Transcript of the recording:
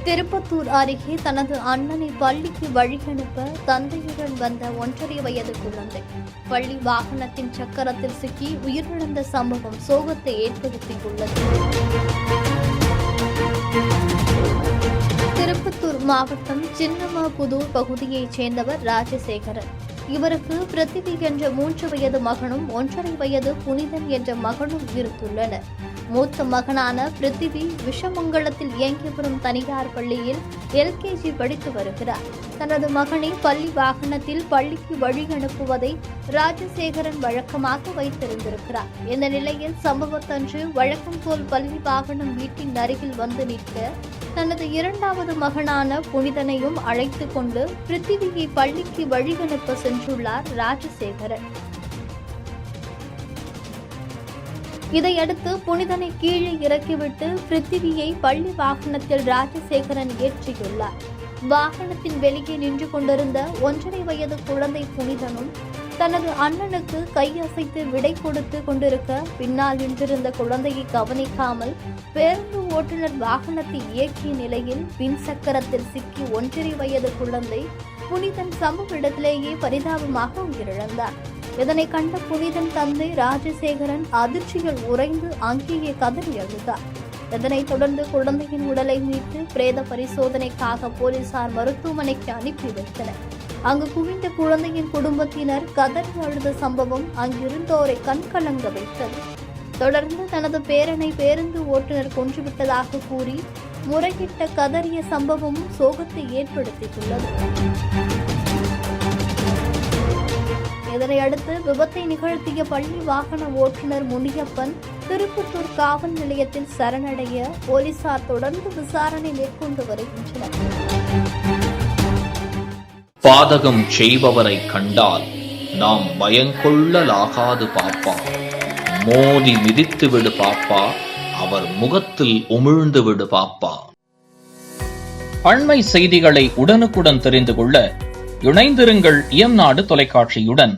திருப்பத்தூர் அருகே தனது அண்ணனை பள்ளிக்கு வழியனுப்ப தந்தையுடன் வந்த 1.5 வயது குழந்தை பள்ளி வாகனத்தின் சக்கரத்தில் சிக்கி உயிரிழந்த சம்பவம் சோகத்தை ஏற்படுத்தியுள்ளது. திருப்பத்தூர் மாவட்டம் சின்னமாபுதூர் பகுதியைச் சேர்ந்தவர் ராஜசேகரன். இவருக்கு பிருத்திவி என்ற 3 வயது மகனும் 1.5 வயது புனிதன் என்ற மகனும் இருந்துள்ளனர். மூத்த மகனான பிருத்திவி விஷமங்கலத்தில் இயங்கி வரும் தனியார் பள்ளியில் LKG படித்து வருகிறார். தனது மகனை பள்ளி வாகனத்தில் பள்ளிக்கு வழி அனுப்புவதை ராஜசேகரன் வழக்கமாக வைத்திருந்திருக்கிறார். இந்த நிலையில் சம்பவத்தன்று வழக்கம் போல் பள்ளி வாகனம் வீட்டின் அருகில் வந்து நிற்க தனது 2வது மகனான புனிதனையும் அழைத்துக் கொண்டு பிருத்திவியை பள்ளிக்கு வழி அனுப்ப சென்றுள்ளார் ராஜசேகரன். இதையடுத்து புனிதனை கீழே இறக்கிவிட்டு பிருத்திவியை பள்ளி வாகனத்தில் ராஜசேகரன் ஏற்றியுள்ளார். வாகனத்தின் வெளியே நின்று கொண்டிருந்த 1.5 வயது குழந்தை புனிதனும் தனது அண்ணனுக்கு கையசைத்து விடை கொடுத்து கொண்டிருக்க பின்னால் நின்றிருந்த குழந்தையை கவனிக்காமல் பேருந்து ஓட்டுநர் வாகனத்தை இயக்கிய நிலையில் பின் சக்கரத்தில் சிக்கி 1.5 வயது குழந்தை புனிதன் சம்பவ இடத்திலேயே பரிதாபமாக உயிரிழந்தார். இதனை கண்ட புனிதன் தந்தை ராஜசேகரன் அதிர்ச்சியில் உறைந்து அங்கேயே கதறி அழுதார். இதனைத் தொடர்ந்து குழந்தையின் உடலை மீட்டு பிரேத பரிசோதனைக்காக போலீசார் மருத்துவமனைக்கு அனுப்பி வைத்தனர். அங்கு குவிந்த குழந்தையின் குடும்பத்தினர் கதறி அழுத சம்பவம் அங்கிருந்தோரை கண்கலங்க வைத்தது. தொடர்ந்து தனது பேரனை பேருந்து ஓட்டுநர் கொன்றுவிட்டதாக கூறி முறையிட்ட கதறிய சம்பவமும் சோகத்தை ஏற்படுத்தியுள்ளது. இதனையடுத்து விபத்தை நிகழ்த்திய பள்ளி வாகன ஓட்டுநர் முனியப்பன் திருப்பத்தூர் காவல் நிலையத்தில் சரணடைய போலீசார் தொடர்ந்து விசாரணை மேற்கொண்டு வருகின்றனர். பாதகம் செய்பவரை கண்டால் நாம் பயங்கொள்ளலாகாது பாப்பா, மோதி மிதித்து விடு பாப்பா, அவர் முகத்தில் உமிழ்ந்து விடு பாப்பா. அண்மை செய்திகளை உடனுக்குடன் தெரிந்து கொள்ள இணைந்திருங்கள் இயம்நாடு தொலைக்காட்சியுடன்.